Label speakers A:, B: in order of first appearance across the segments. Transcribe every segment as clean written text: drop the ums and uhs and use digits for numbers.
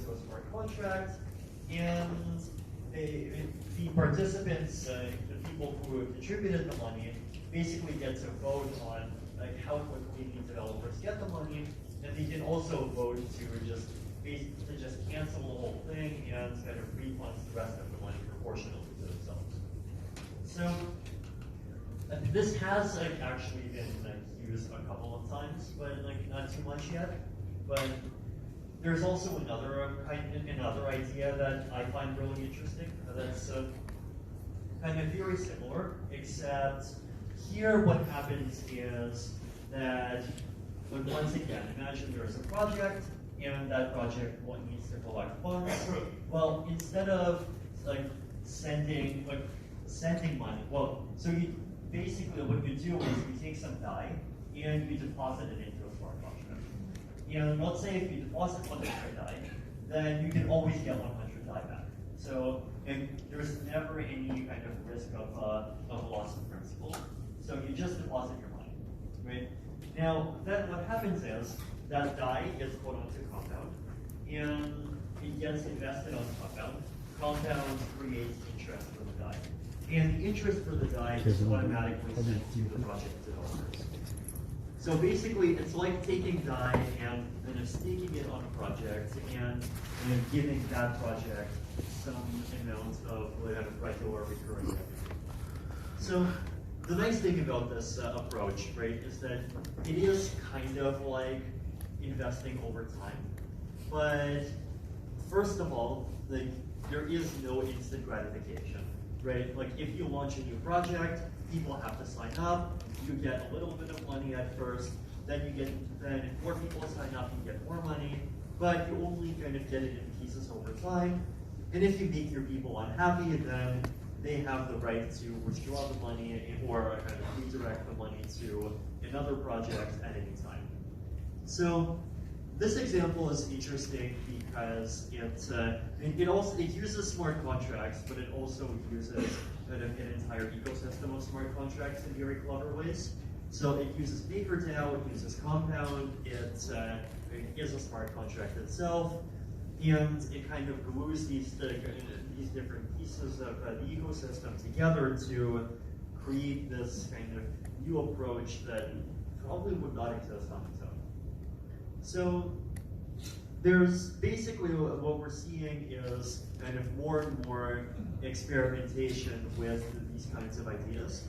A: into a smart contract, and the participants, the people who contributed the money, basically get to vote on like how quickly the developers get the money, and they can also vote to just cancel the whole thing and kind of refund the rest of the money proportionally to themselves. So this has like actually been used a couple of times, but like not too much yet. But there's also another idea that I find really interesting. That's kind of very similar, except here what happens is that, once again, imagine there's a project, and that project needs to collect funds. Well, instead of like sending money, so you basically what you do is you take some Dai and you deposit it into a smart contract. And let's say if you deposit 100 Dai, then you can always get 100 Dai back. So there's never any kind of risk of loss of principal. So you just deposit your money, right? Now, then what happens is that Dai gets put onto Compound, and it gets invested on Compound. Compound creates interest for the Dai. And the interest for the Dai is automatically sent to the project developers. So basically, it's like taking Dai and kind of staking it on a project and giving that project some amount of regular recurring revenue. So the nice thing about this approach, right, is that it is kind of like investing over time. But first of all, there is no instant gratification, right? Like if you launch a new project, people have to sign up, you get a little bit of money at first, then if more people sign up, you get more money, but you only kind of get it in pieces over time. And if you make your people unhappy, then they have the right to withdraw the money or kind of redirect the money to another project at any time. So this example is interesting because it uses smart contracts, but it also uses kind of an entire ecosystem of smart contracts in very clever ways. So it uses MakerDAO, it uses Compound, it is a smart contract itself, and it kind of glues these different pieces of the ecosystem together to create this kind of new approach that probably would not exist on its own. So there's basically what we're seeing is kind of more and more experimentation with these kinds of ideas.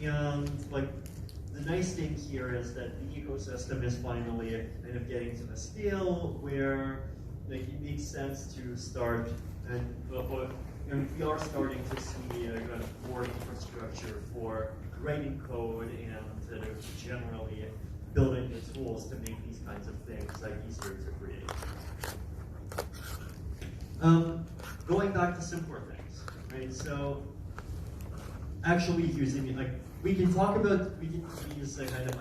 A: And like the nice thing here is that the ecosystem is finally kind of getting to the scale where like, it makes sense to start, and we are starting to see kind of more infrastructure for writing code and generally building the tools to make these kinds of things like easier to create. Going back to simpler things, right? So actually using it, like we can use the kind of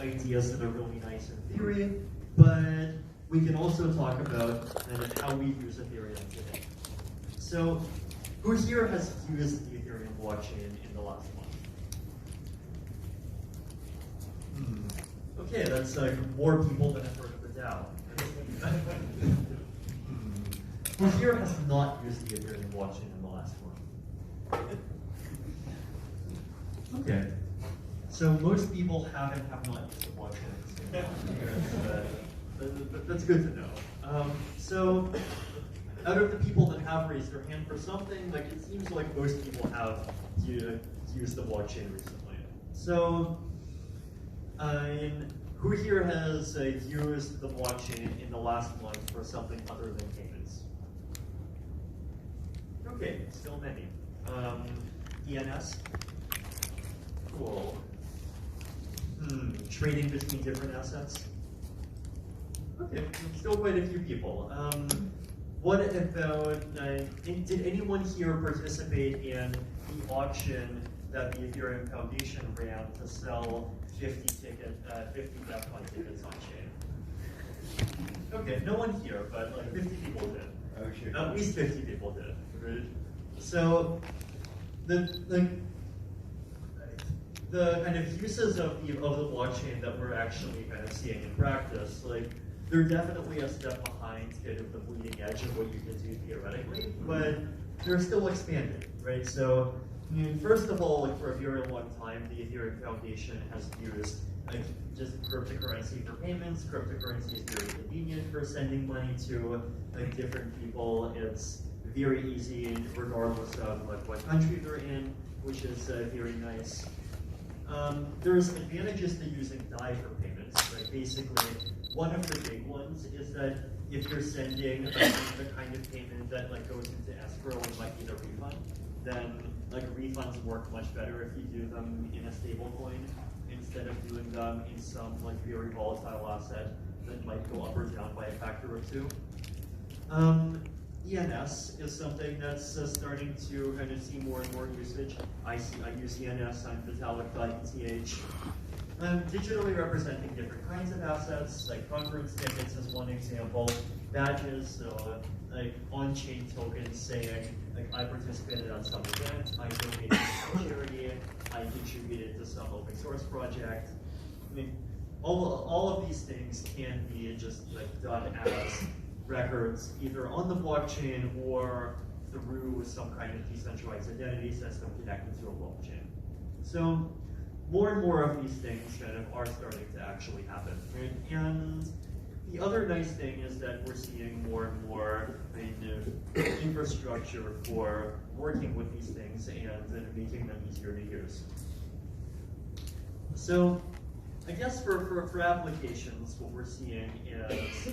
A: ideas that are really nice in theory, but we can also talk about kind of how we use Ethereum today. So who here has used the Ethereum blockchain in the last month? Okay, that's more people than have heard of the DAO. Who here has not used the Ethereum blockchain in the last month? Okay, so most people have not used the blockchain. That's good to know. So out of the people that have raised their hand for something, like it seems like most people have used the blockchain recently. So who here has used the blockchain in the last month for something other than payments? Okay, still many. ENS? Cool. Trading between different assets? Okay, still quite a few people. What about, did anyone here participate in the auction that the Ethereum Foundation ran to sell 50 DEFCON tickets on chain? Okay, no one here, but like 50 people did.
B: Oh, sure.
A: At least 50 people did, right? So the kind of uses of the blockchain that we're actually kind of seeing in practice, like they're definitely a step behind find kind of the bleeding edge of what you can do theoretically, but they're still expanding, right? So, I mean, first of all, like for a very long time, the Ethereum Foundation has used like just cryptocurrency for payments. Cryptocurrency is very convenient for sending money to like different people. It's very easy regardless of like what country they're in, which is very nice. There's advantages to using DAI for payments, right? Basically, one of the big ones is that if you're sending the kind of payment that like goes into escrow and might need a refund, then like refunds work much better if you do them in a stable coin instead of doing them in some like very volatile asset that might go up or down by a factor of 2. ENS is something that's starting to kind of see more and more usage. I use ENS on Vitalik.eth. Digitally representing different kinds of assets, like conference tickets is one example. Badges, so like on-chain tokens saying, like I participated on some event, I donated to a charity, I contributed to some open source project. I mean, all of these things can be just like done as records either on the blockchain or through some kind of decentralized identity system connected to a blockchain. So more and more of these things kind of are starting to actually happen. Right? And the other nice thing is that we're seeing more and more infrastructure for working with these things and making them easier to use. So I guess for applications, what we're seeing is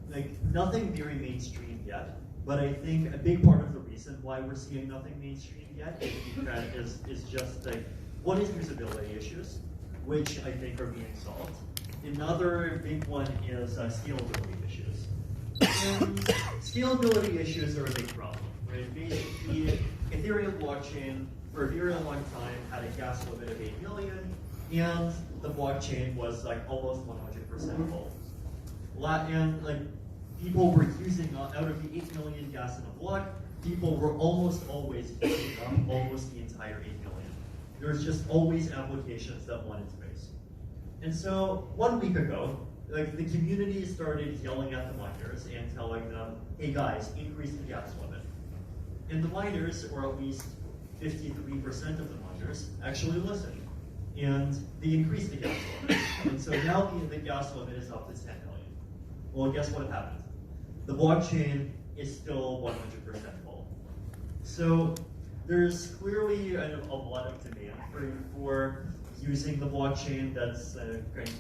A: like nothing very mainstream yet, but I think a big part of the reason why we're seeing nothing mainstream yet is just like, one is usability issues, which I think are being solved. Another big one is scalability issues. And scalability issues are a big problem, right? Basically, Ethereum blockchain for a very long time had a gas limit of 8 million, and the blockchain was like almost 100% full. And like people were using out of the 8 million gas in a block, people were almost always using up almost the entire 8 million. There's just always applications that wanted space. And so 1 week ago, like the community started yelling at the miners and telling them, hey guys, increase the gas limit. And the miners, or at least 53% of the miners, actually listened. And they increased the gas limit. And so now the gas limit is up to 10 million. Well, guess what happened? The blockchain is still 100% full. So there's clearly a lot of demand for using the blockchain that's great.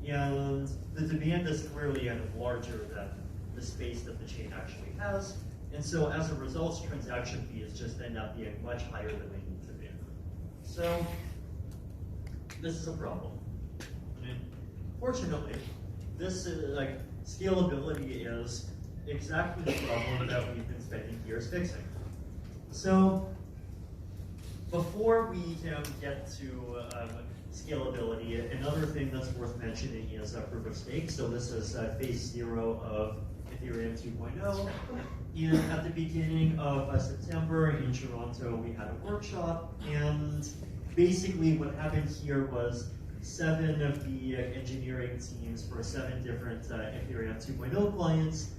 A: And the demand is clearly larger than the space that the chain actually has. And so as a result, transaction fees just end up being much higher than they need to be. So this is a problem. And fortunately, this is like scalability is exactly the problem that we've been spending years fixing. So before we get to scalability, another thing that's worth mentioning is proof of stake. So this is phase 0 of Ethereum 2.0. And at the beginning of September in Toronto, we had a workshop. And basically what happened here was 7 of the engineering teams for 7 different Ethereum 2.0 clients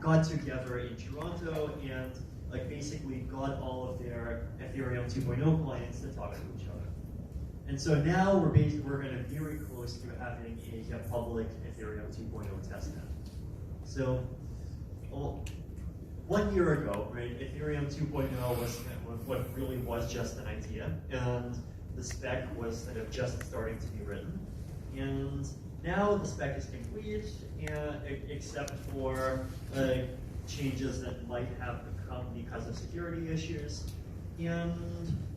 A: got together in Toronto and like basically got all of their Ethereum 2.0 clients to talk to each other. And so now we're going to be very close to having a public Ethereum 2.0 testnet. So 1 year ago, right, Ethereum 2.0 was what really was just an idea, and the spec was kind of just starting to be written. And now the spec is complete, except for changes that might have come because of security issues. And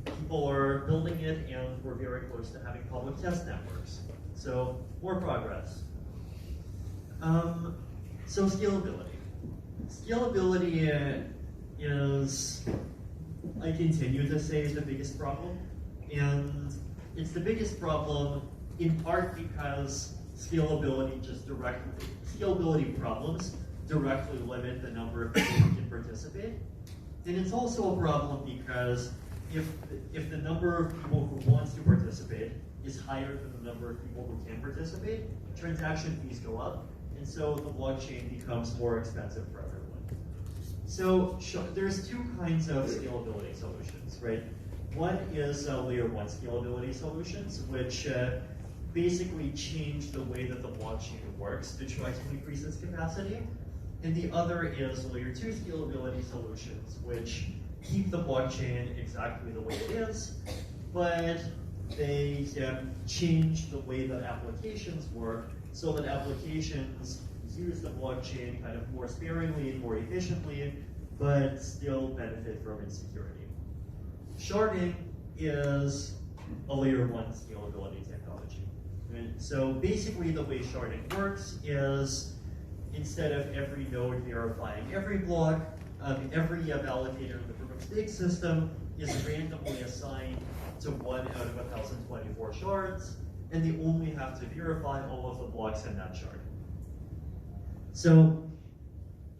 A: people are building it, and we're very close to having public test networks. So more progress. So scalability. Scalability is, I continue to say, is the biggest problem. And it's the biggest problem in part because scalability problems directly limit the number of people who can participate. And it's also a problem because if the number of people who wants to participate is higher than the number of people who can participate, transaction fees go up, and so the blockchain becomes more expensive for everyone. So there's two kinds of scalability solutions, right? One is layer one scalability solutions, which basically change the way that the blockchain works to try to increase its capacity. And the other is layer two scalability solutions, which keep the blockchain exactly the way it is, but they change the way that applications work so that applications use the blockchain kind of more sparingly and more efficiently, but still benefit from its security. Sharding is a layer one scalability technology. Right? So basically the way sharding works is instead of every node verifying every block, every validator in the proof of stake system is randomly assigned to 1 out of 1,024 shards, and they only have to verify all of the blocks in that shard. So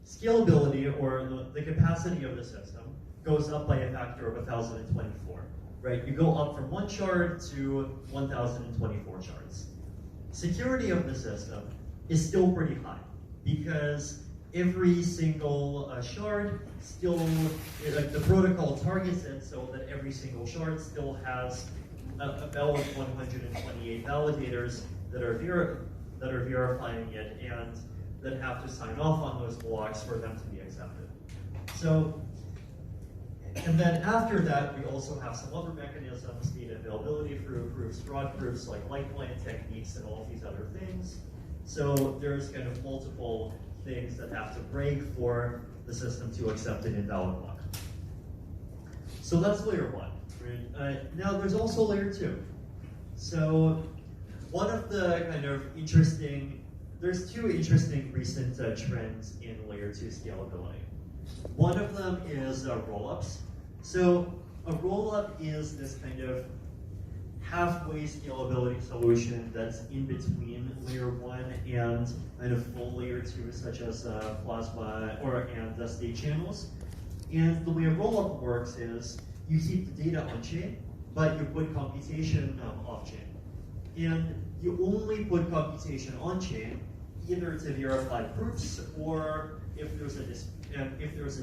A: scalability, or the capacity of the system, goes up by a factor of 1,024, right? You go up from 1 shard to 1,024 shards. Security of the system is still pretty high, because every single shard still, like the protocol targets it so that every single shard still has about 128 validators that are verifying it and that have to sign off on those blocks for them to be accepted. So, and then after that, we also have some other mechanisms, data availability proofs, fraud proofs, like lifeline techniques, and all of these other things. So there's kind of multiple things that have to break for the system to accept an invalid block. So that's layer one. Right? Now there's also layer two. So one of the kind of there's two interesting recent trends in layer two scalability. One of them is rollups. So a rollup is this kind of halfway scalability solution that's in between layer one and kind of full layer two, such as Plasma and state channels. And the way a rollup works is you keep the data on chain, but you put computation off chain. And you only put computation on chain either to verify proofs, or if there's a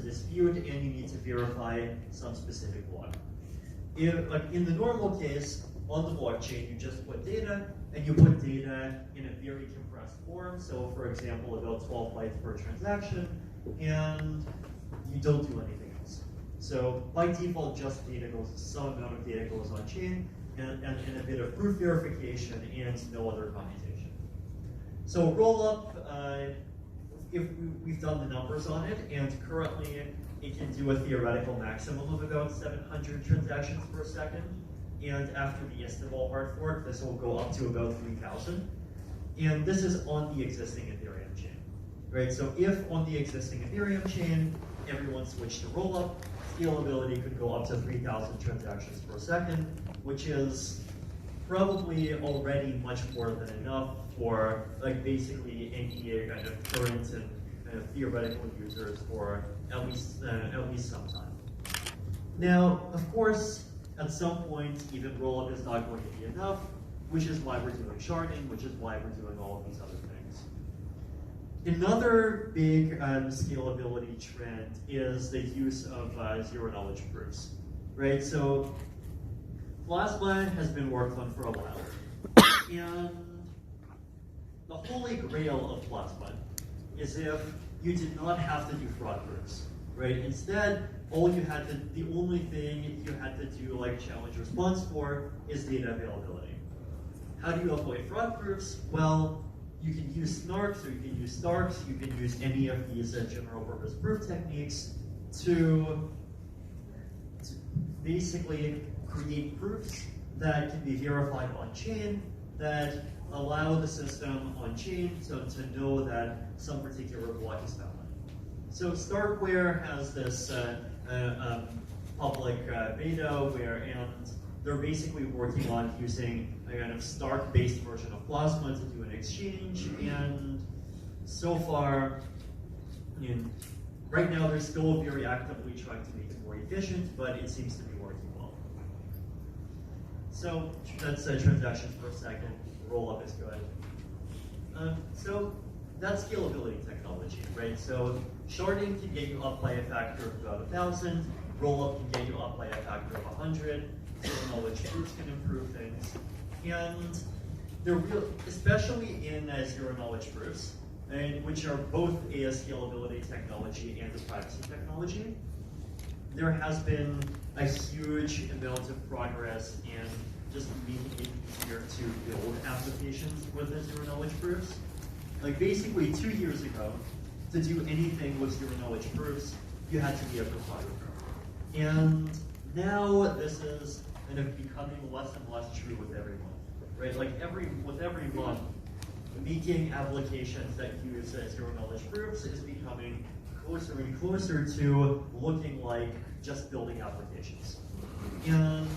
A: dispute and you need to verify some specific block. Like in the normal case, on the blockchain, you just put data, and you put data in a very compressed form. So for example, about 12 bytes per transaction, and you don't do anything else. So by default, just some amount of data goes on chain, and a bit of proof verification, and no other computation. So rollup, if we've done the numbers on it, and currently it can do a theoretical maximum of about 700 transactions per second. And after the Istanbul hard fork, this will go up to about 3,000. And this is on the existing Ethereum chain, right? So if on the existing Ethereum chain, everyone switched to rollup, scalability could go up to 3,000 transactions per second, which is probably already much more than enough for like basically any kind of current and kind of theoretical users for at least some time. Now, of course, at some point, even rollup is not going to be enough, which is why we're doing sharding, which is why we're doing all of these other things. Another big scalability trend is the use of zero-knowledge proofs, right? So Plasma has been worked on for a while, and the holy grail of Plasma is if you did not have to do fraud proofs, right? Instead, the only thing you had to do like challenge response for is data availability. How do you avoid fraud proofs? Well, you can use snarks, or you can use starks, you can use any of these general purpose proof techniques to basically create proofs that can be verified on chain, that allow the system on chain to know that some particular block is valid. So Starkware has this public beta and they're basically working on using a kind of Stark-based version of Plasma to do an exchange, and so far, right now they're still very actively trying to make it more efficient, but it seems to be working well. So that's transactions per second. Rollup is good. So that's scalability technology, right? So sharding can get you up by a factor of about 1,000, rollup can get you up by a factor of 100, zero-knowledge proofs can improve things. And they're real, especially in zero-knowledge proofs, and which are both a scalability technology and a privacy technology. There has been a huge amount of progress in just making it easier to build applications with zero-knowledge proofs. Like basically 2 years ago, to do anything with zero-knowledge proofs, you had to be a cryptographer. And now this is kind of becoming less and less true with everyone, right? Like with every month, making applications that use zero-knowledge proofs is becoming closer and closer to looking like just building applications. And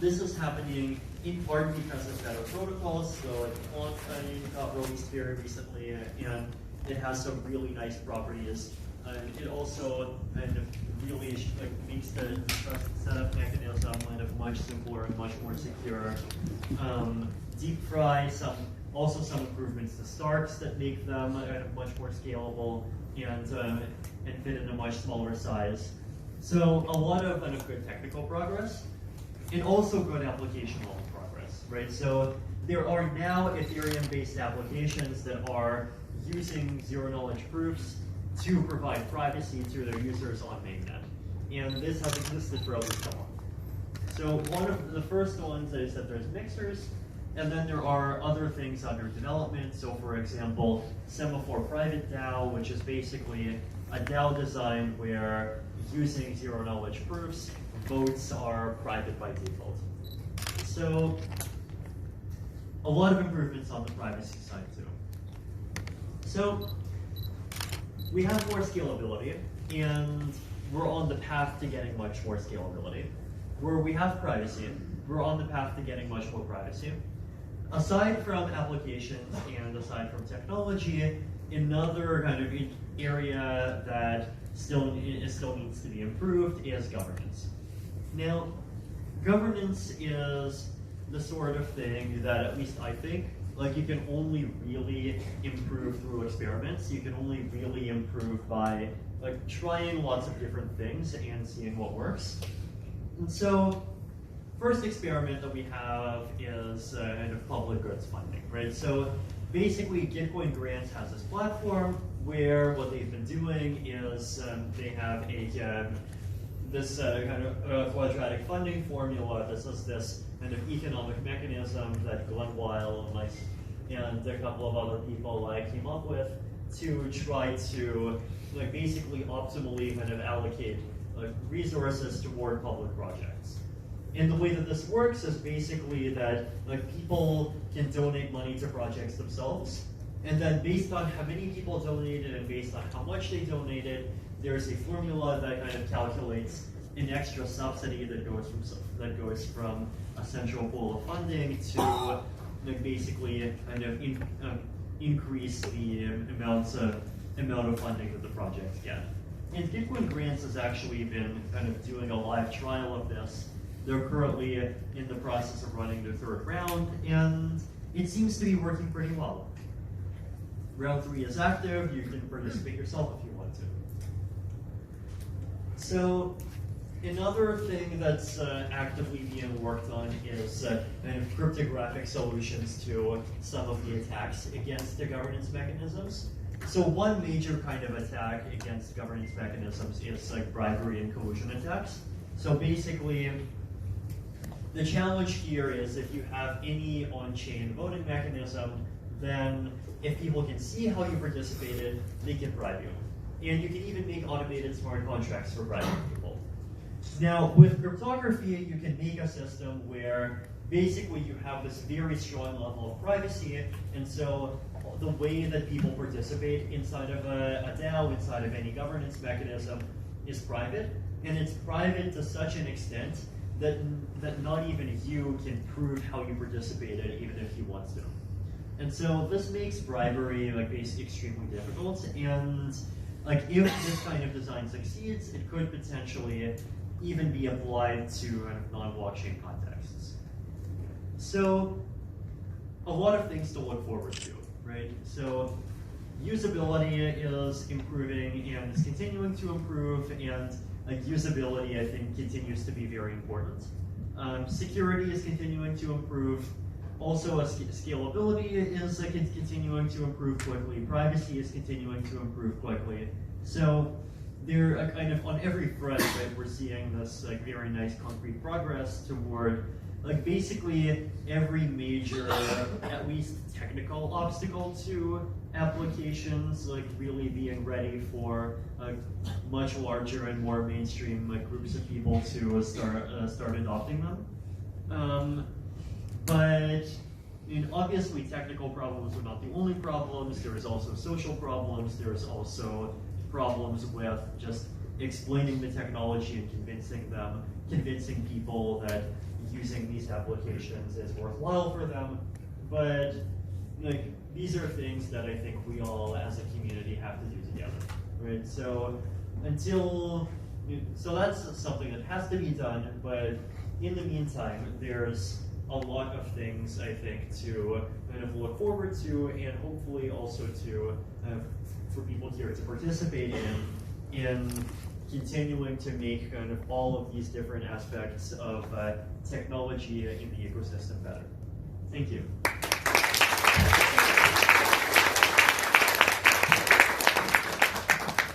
A: this is happening in part because of better protocols. So like Blockchain got released very recently, and it has some really nice properties. And it also kind of really makes the trust setup mechanism kind of much simpler and much more secure. Deep fry, also some improvements to Starks that make them much more scalable and fit in a much smaller size. So a lot of good technical progress, and also good application level progress, right? So there are now Ethereum-based applications that are using zero-knowledge proofs to provide privacy to their users on mainnet. And this has existed for at least a month. So one of the first ones is that there's mixers, and then there are other things under development. So for example, Semaphore Private DAO, which is basically a DAO design where using zero-knowledge proofs, votes are private by default. So a lot of improvements on the privacy side too. So we have more scalability, and we're on the path to getting much more scalability. Where we have privacy, we're on the path to getting much more privacy. Aside from applications and aside from technology, another kind of area that still needs to be improved is governance. Now, governance is the sort of thing that, at least I think, like you can only really improve through experiments. You can only really improve by like trying lots of different things and seeing what works. And so, first experiment that we have is kind of public goods funding, right? So basically, Gitcoin Grants has this platform where what they've been doing is they have this kind of quadratic funding formula. This is this kind of economic mechanism that Glenn Weil and a couple of other people came up with to try to basically optimally kind of allocate resources toward public projects. And the way that this works is basically that people can donate money to projects themselves, and then based on how many people donated and based on how much they donated, there's a formula that kind of calculates an extra subsidy that goes from a central pool of funding to basically kind of increase the amount of funding that the projects get. And Gitcoin Grants has actually been kind of doing a live trial of this. They're currently in the process of running their third round, and it seems to be working pretty well. Round 3 is active. You can participate yourself if you want to. So another thing that's actively being worked on is kind of cryptographic solutions to some of the attacks against the governance mechanisms. So one major kind of attack against governance mechanisms is bribery and collusion attacks. So basically, the challenge here is if you have any on-chain voting mechanism, then if people can see how you participated, they can bribe you. And you can even make automated smart contracts for bribing people. Now, with cryptography, you can make a system where basically you have this very strong level of privacy, and so the way that people participate inside of a DAO, inside of any governance mechanism, is private, and it's private to such an extent that not even you can prove how you participated, even if you want to. And so this makes bribery basically extremely difficult, and if this kind of design succeeds, it could potentially even be applied to non-blockchain contexts. So a lot of things to look forward to. right? So usability is improving and is continuing to improve, and usability, I think, continues to be very important. Security is continuing to improve. Also, scalability is continuing to improve quickly. Privacy is continuing to improve quickly. So they're kind of on every front, right? We're seeing this very nice concrete progress toward basically every major, at least technical obstacle to applications really being ready for much larger and more mainstream groups of people to start adopting them. But obviously technical problems are not the only problems. There is also social problems. There is also problems with just explaining the technology and convincing people that using these applications is worthwhile for them. But these are things that I think we all as a community have to do together, right? So that's something that has to be done, but in the meantime, there's a lot of things I think to kind of look forward to, and hopefully also to for people here to participate in continuing to make kind of all of these different aspects of technology in the ecosystem better. Thank you.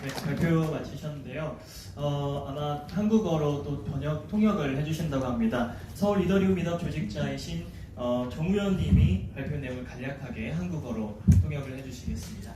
B: 네, 발표 마치셨는데요. 아마 한국어로 또 통역을 해주신다고 합니다. 서울 이더리움 미덕 조직자이신 정우현 님이 발표 내용을 간략하게 한국어로 통역을 해주시겠습니다.